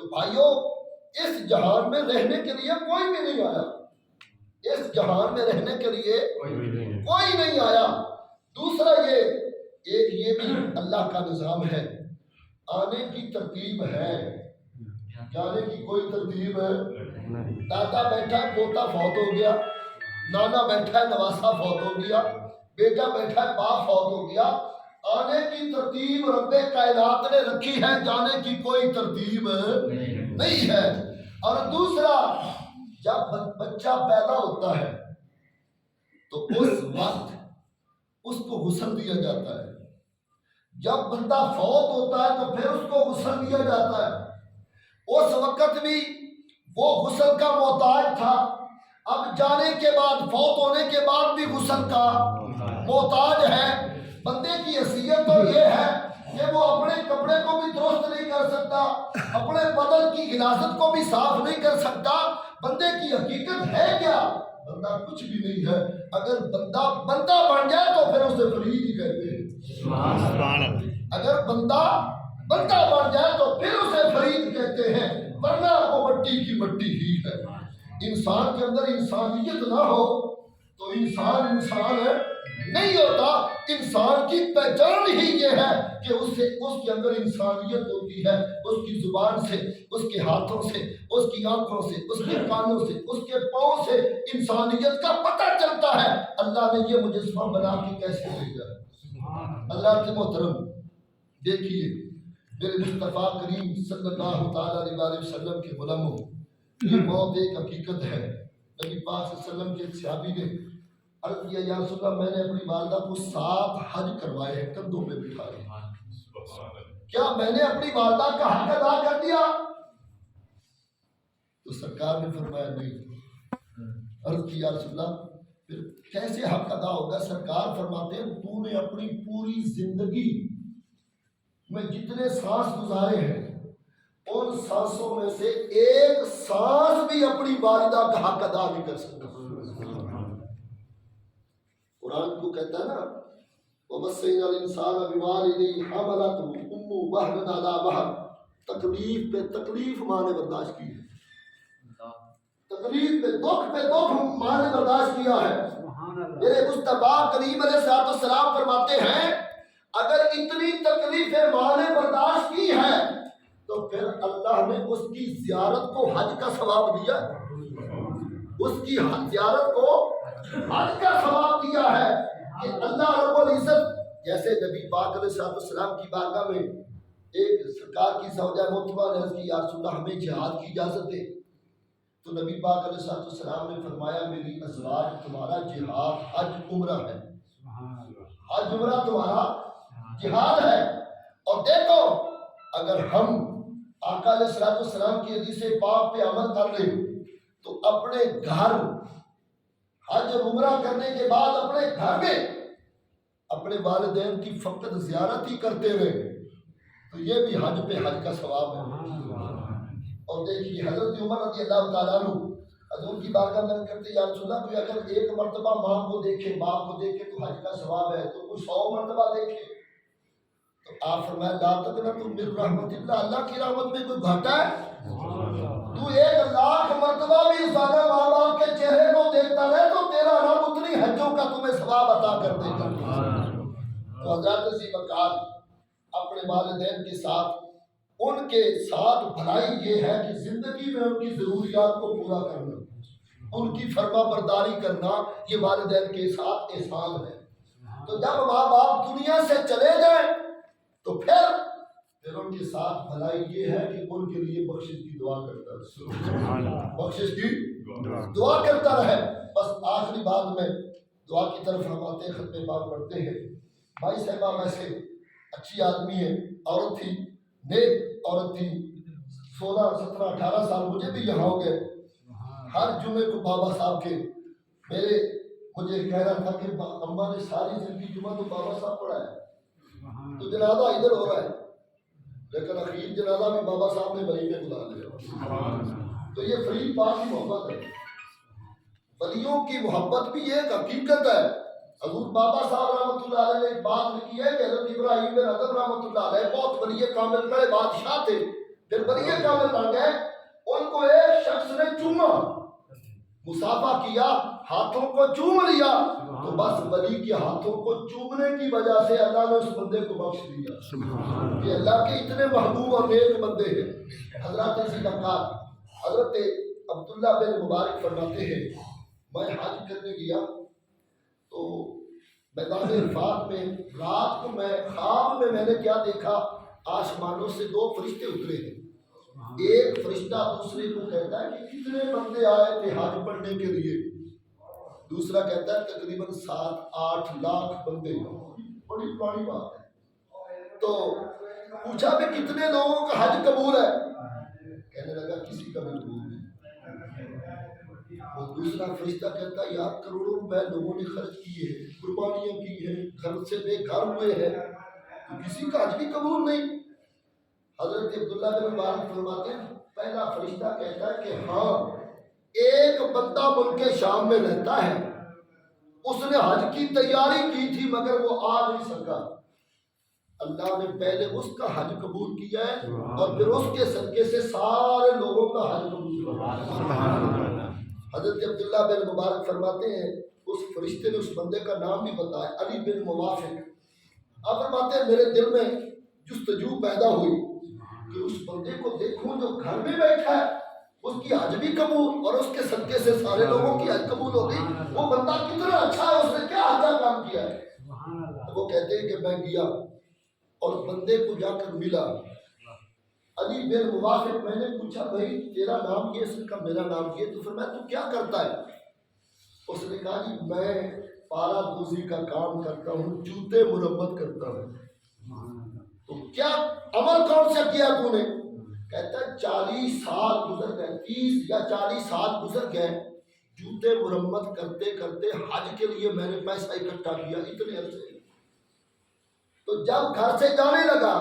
تو بھائیوں اس جہان میں رہنے کے لیے کوئی بھی نہیں آیا، اس جہان میں رہنے کے لیے کوئی نہیں آیا۔ دوسرا یہ بھی اللہ کا نظام ہے، آنے کی ترتیب ہے، جانے کی کوئی ترتیب ہے۔ دادا بیٹھا ہے پوتا فوت ہو گیا، نانا بیٹھا ہے نواسا فوت ہو گیا، بیٹا بیٹھا ہے باپ فوت ہو گیا۔ آنے کی ترتیب رب کائنات نے رکھی ہے، جانے کی کوئی ترتیب نہیں ہے۔ اور دوسرا جب بچہ پیدا ہوتا ہے تو اس وقت اس کو غسل دیا جاتا ہے، جب بندہ فوت ہوتا ہے تو پھر اس کو غسل دیا جاتا ہے۔ اس وقت بھی وہ غسل کا محتاج تھا، اب جانے کے بعد فوت ہونے کے بعد بھی غسل کا محتاج ہے۔ بندے کی حیثیت تو یہ ہے کہ وہ اپنے کپڑے کو بھی درست نہیں کر سکتا، اپنے بدن کی غلاظت کو بھی صاف نہیں کر سکتا۔ بندے کی حقیقت ہے کیا؟ بندہ کچھ بھی نہیں ہے۔ اگر بندہ بن جائے تو پھر اسے فرید ہی کہتے ہیں۔ اگر بندہ بن جائے تو پھر اسے فرید کہتے ہیں، ورنہ وہ مٹی کی مٹی ہی ہے۔ انسان کے اندر انسانیت نہ ہو تو انسان نہیں ہوتا۔ انسان کی پہچان ہی یہ ہے کہ اس کے اندر انسانیت ہوتی ہے، اس کی زبان سے، اس کے ہاتھوں سے، اس کی آنکھوں سے، اس کے کانوں سے، اس کے پاؤں سے انسانیت کا پتہ چلتا ہے۔ اللہ نے یہ مجسمہ بنا کے کیسے بھیجا ہے؟ اللہ کے محترم دیکھیے، میرے مصطفیٰ کریم صلی اللہ تعالیٰ علیہ وسلم کے غلاموں، یہ موت ایک حقیقت ہے۔ نبی پاک صلی اللہ علیہ وسلم کے ایک صحابی نے عرض کیا، یا رسول اللہ، میں نے اپنی والدہ کو 7 حج کروائے ہیں، کندھوں پہ بٹھائے، کیا میں نے اپنی والدہ کا حق ادا کر دیا؟ تو سرکار نے فرمایا نہیں۔ عرض کی، یا رسول اللہ پھر کیسے حق ادا ہوگا؟ سرکار فرماتے ہیں، تو نے اپنی پوری زندگی میں جتنے سانس گزارے ہیں ان سانسوں میں سے ایک سانس بھی اپنی والدہ کا حق ادا نہیں کر سکتا۔ قرآن کو کہتا ہے نا، وَوَصَّيْنَا الْإِنسَانَ بِوَالِدَيْهِ حَمَلَتْهُ أُمُّهُ وَهْنًا عَلَىٰ وَهْنٍ، تکلیف پہ تکلیف ماں نے برداشت کی ہے، تکلیف پہ دکھ ماں نے برداشت کیا ہے۔ میرے مصطفیٰ کریم علیہ السلام فرماتے ہیں، اگر اتنی تکلیفیں ماں نے برداشت کی ہے تو پھر اللہ نے اس کی زیارت کو حج کا ثواب دیا، اس کی زیارت کو حج کا ثواب دیا ہے کہ اللہ رب العزت، جیسے نبی پاک علیہ السلام کی بارگاہ میں ایک سرکار کی زوجہ مطلبہ نے عرض کی، یا رسول اللہ ہمیں جہاد کی اجازت دے۔ تو نبی پاک علیہ السلام نے فرمایا، میری ازواج تمہارا جہاد حج عمرہ ہے، حج عمرہ تمہارا جہاد ہے۔ اور دیکھو، اگر ہم آقا علیہ السلام کی حدیث پاک پہ عمل کر لیں تو اپنے گھر حج عمرہ کرنے کے بعد اپنے گھر میں اپنے والدین کی فقط زیارت ہی کرتے رہے تو یہ بھی حج پہ حج کا ثواب ہے۔ اور دیکھیے حضرت عمر رضی اللہ تعالیٰ عنہ حضور کی بارگاہ میں کرتے، یا رسول اللہ کوئی اگر ایک مرتبہ ماں کو دیکھے، باپ کو دیکھے تو حج کا ثواب ہے، تو کوئی 100 مرتبہ دیکھے تو آپ فرمایا، لا تقنطوا من رحمت اللہ، اللہ کی رحمت میں کوئی گھاٹا ہے؟ تو 1,00,000 مرتبہ بھی سارے ماں باپ کے چہرے کو دیکھتا رہے تو تیرا رب اتنی حجوں کا تمہیں ثواب عطا کر دے گا۔ تو حضرت ذی وقار اپنے والدین کے ساتھ، ان کے ساتھ بھلائی یہ ہے کہ زندگی میں ان کی ضروریات کو پورا کرنا، ان کی فرما برداری کرنا، یہ والدین کے ساتھ احسان ہے۔ تو جب ماں باپ دنیا سے چلے جائیں تو پھر ان کے ساتھ بھلائی یہ ہے کہ ان کے لیے بخشش کی دعا کرتا رہے، بخشش کی دعا کرتا رہے۔ بس آخری بات میں دعا کی طرف ہم آتے ہیں، ختم پاک پڑھتے ہیں۔ بھائی صاحبہ ویسے اچھی آدمی ہے، عورت تھی، نیک عورت تھی، 16 17 18 سال مجھے بھی یہاں ہو گئے۔ ہر جمعے کو بابا صاحب کے مجھے کہہ رہا تھا کہ اماں نے ساری زندگی جمعہ تو بابا صاحب پڑھا ہے، تو جنازہ ادھر ہو رہا ہے، لیکن اخیر جنازہ بھی بابا صاحب نے ولی میں بلا لیا۔ تو یہ فرید پاک کی محبت ہے، ولیوں کی محبت بھی ایک حقیقت ہے۔ حضور بابا صاحب رحمۃ اللہ علیہ نے ایک بات لکھی ہے کہ حضرت ابراہیم بن ادم رحمۃ اللہ علیہ بہت ولی کامل بڑے بادشاہ تھے، پھر ولی کامل بن گئے، ان کو ایک شخص نے چوما، مصافحہ کیا، ہاتھوں کو چوم لیا، تو بس ولی کے ہاتھوں کو چومنے کی وجہ سے اللہ نے اس بندے کو بخش دیا۔ کہ اللہ کے اتنے محبوب اور نیک بندے ہیں۔ حضرت حضرت عبداللہ بن مبارک فرماتے ہیں میں حج کرنے گیا تو میدان عرفات میں رات کو میں خواب میں نے کیا دیکھا، آسمانوں سے دو فرشتے اترے ہیں۔ ایک فرشتہ دوسرے کو کہتا ہے کہ کتنے بندے آئے تھے حج پڑھنے کے لیے، دوسرا کہتا ہے تقریباً 7-8 لاکھ بندے، بڑی پرانی بات ہے۔ تو پوچھا کہ کتنے لوگوں کا حج قبول ہے، کہنے لگا کسی کا بھی قبول نہیں۔ اور دوسرا فرشتہ کہتا ہے یار کروڑوں روپے لوگوں نے خرچ کیے ہیں، قربانیاں کی ہیں، گھر سے بے گھر ہوئے ہیں، تو کسی کا حج بھی قبول نہیں۔ حضرت عبداللہ بن مبارک فرماتے ہیں پہلا فرشتہ کہتا ہے کہ ہاں ایک بندہ ملک شام میں رہتا ہے، اس نے حج کی تیاری کی تھی مگر وہ آ نہیں سکا، اللہ نے پہلے اس کا حج قبول کیا ہے اور پھر اس کے صدقے سے سارے لوگوں کا حج قبول کیا۔ حضرت عبداللہ بن مبارک فرماتے ہیں اس فرشتے نے اس بندے کا نام بھی بتایا، علی بن موافق۔ اب فرماتے ہیں میرے دل میں جستجو پیدا ہوئی کہ اس بندے کو دیکھوں جو گھر میں بیٹھا ہے، اس کی حج بھی قبول اور اس کے صدقے سے سارے لوگوں کی حج قبول ہو گئی، وہ بندہ کتنا اچھا ہے، اس نے کیا اچھا کام کیا ہے۔ وہ کہتے ہیں کہ میں گیا اور بندے کو جا کر ملا، علی بن موافق، میں نے پوچھا بھائی تیرا نام یہ، اس نے کہا میرا نام یہ، تو پھر میں تو کیا کرتا ہے؟ اس نے کہا جی میں پارا دوزی کا کام کرتا ہوں، جوتے مرمت کرتا ہوں۔ تو کیا عمل کون سا کیا تو نے؟ کہتا ہے 40 سال گزر گئے، 30 یا 40 سال گزر گئے جوتے مرمت کرتے کرتے، حج کے لیے میں نے پیسہ اکٹھا کیا اتنے عرصے۔ تو جب گھر سے جانے لگا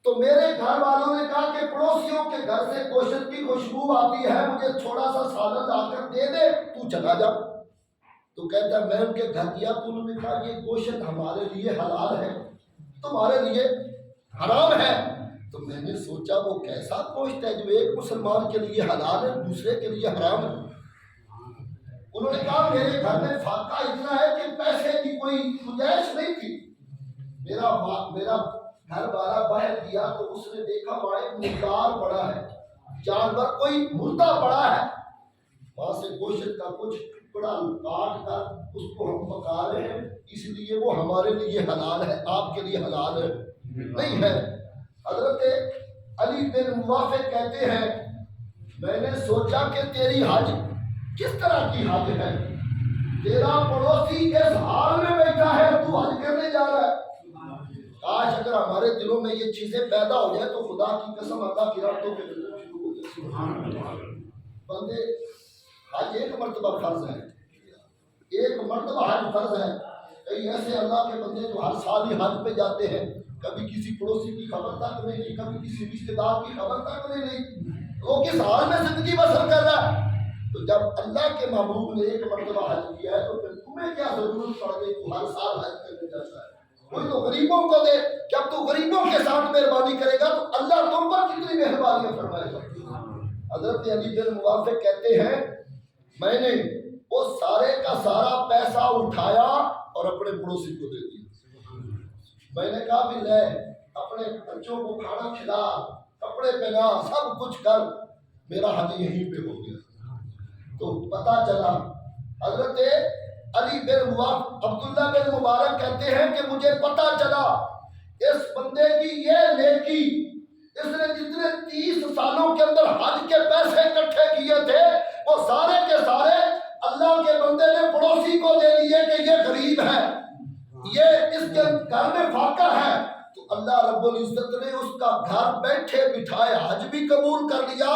تو میرے گھر والوں نے کہا کہ پڑوسیوں کے گھر سے گوشت کی خوشبو آتی ہے، مجھے تھوڑا سا سالن لا کر دے دے، تو چلا جا۔ تو کہتا ہے میں ان کے گھر گیا تو انہوں نے کہا یہ گوشت ہمارے لیے حلال ہے، تمہارے لیے حرام ہے۔ تو میں نے سوچا وہ کیسا گوشت ہے جو ایک مسلمان کے لیے حلال ہے دوسرے کے لیے حرام ہے۔ انہوں نے کہا میرے گھر میں فاقہ اتنا ہے کہ پیسے کی کوئی گنجائش نہیں تھی، میرا گھر والا باہر گیا تو اس نے دیکھا وہاں ایک مردار پڑا ہے، جانور کوئی مردہ پڑا ہے، وہاں سے گوشت کا کچھ ٹکڑا کاٹ کر اس کو ہم پکا رہے ہیں، اس لیے وہ ہمارے لیے حلال ہے، آپ کے لیے حلال نہیں ہے۔ حضرت علی بن موافق کہتے ہیں میں نے سوچا کہ تیری حج کس طرح کی حج ہے، تیرا پڑوسی اس حال میں بیٹھا ہے تو حج کرنے جا رہا ہے۔ کاش اگر ہمارے دلوں میں یہ چیزیں پیدا ہو جائے تو خدا کی قسم اللہ کی رحمتوں کے نزول شروع ہو جائے۔ بندے حج ایک مرتبہ فرض ہے، ایک مرتبہ حج فرض ہے۔ کئی ایسے اللہ کے بندے جو ہر سال ہی حج پہ جاتے ہیں، کبھی کسی پڑوسی کی خبر تک نہیں لی، کبھی کسی رشتے دار کی خبر تک نہیں لی، وہ کس حال میں زندگی بسر کر رہا ہے۔ تو جب اللہ کے محبوب نے ایک مرتبہ حج کیا ہے تو پھر تمہیں کیا ضرورت پڑ گئی تو ہر سال حج کرنے جاتا ہے؟ کوئی تو غریبوں کو دے، جب تو غریبوں کے ساتھ مہربانی کرے گا تو اللہ تم پر کتنی مہربانیاں فرمائے گا۔ حضرت علی بن موافق کہتے ہیں میں نے وہ سارے کا سارا پیسہ اٹھایا اور اپنے پڑوسی کو دے دیا۔ میں نے کہا بھی لے اپنے بچوں کو کھانا کھلا، کپڑے پہنا، سب کچھ کر، میرا حج یہیں پہ ہو گیا۔ تو پتہ چلا حضرت علی بن موافق عبداللہ بن مبارک کہتے ہیں کہ مجھے پتہ چلا اس بندے کی یہ نیکی، اس نے جتنے 30 سالوں کے اندر حج کے پیسے اکٹھے کیے تھے وہ سارے کے سارے اللہ کے بندے نے پڑوسی کو دے دیے کہ یہ غریب ہے، یہ اس کے گھر میں فاقہ ہے، تو اللہ رب العزت نے اس کا گھر بیٹھے بٹھائے حج بھی قبول کر لیا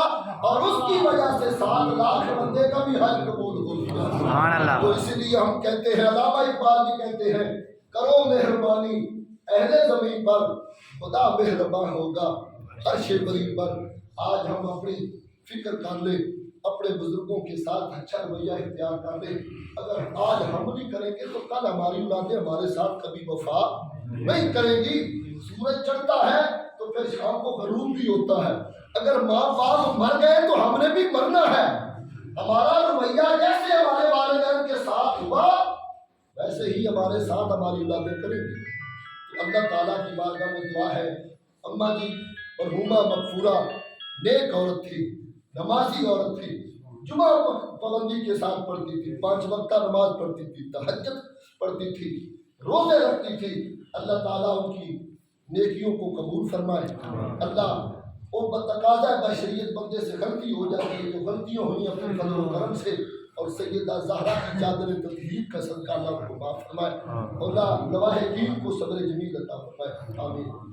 اور اس کی وجہ سے 7 لاکھ بندے کا بھی حج قبول ہو گیا۔ تو اس لیے ہم کہتے ہیں، علامہ اقبال بھی کہتے ہیں کرو مہربانی اہل زمین پر، خدا مہربان ہوگا عرش بری پر۔ آج ہم اپنی فکر کر لیں، اپنے بزرگوں کے ساتھ اچھا رویہ اختیار کر لیں۔ اگر آج ہم نہیں کریں گے تو کل ہماری اولادیں ہمارے ساتھ کبھی وفا نہیں کریں گی۔ سورج چڑھتا ہے تو پھر شام کو غروب بھی ہوتا ہے، اگر ماں باپ مر گئے تو ہم نے بھی مرنا ہے. ہمارا رویہ جیسے ہمارے والدین کے ساتھ ہوا ویسے ہی ہمارے ساتھ ہماری اولادیں کریں گی. تو اللہ تعالیٰ کی بارگاہ میں دعا ہے. اماں جی مرحومہ مغفورہ نیک عورت تھی، نمازی عورت تھی، جمعہ پابندی کے ساتھ پڑھتی تھی، 5 وقتہ نماز پڑھتی تھی، تہجد پڑھتی تھی، روزے رکھتی تھی. اللہ تعالیٰ ان کی نیکیوں کو قبول فرمائے. اللہ وہ بتقاضا بشریت بندے سے غلطی ہو جاتی ہے، جو غلطیاں ہوئی اپنے فضل و کرم سے اور سیدہ زہرا کی چادر تطہیر کا صدقہ اللہ کو معاف فرمائے. اللہ گواہ دین کو صبر جمیل عطا فرمائے. آمین.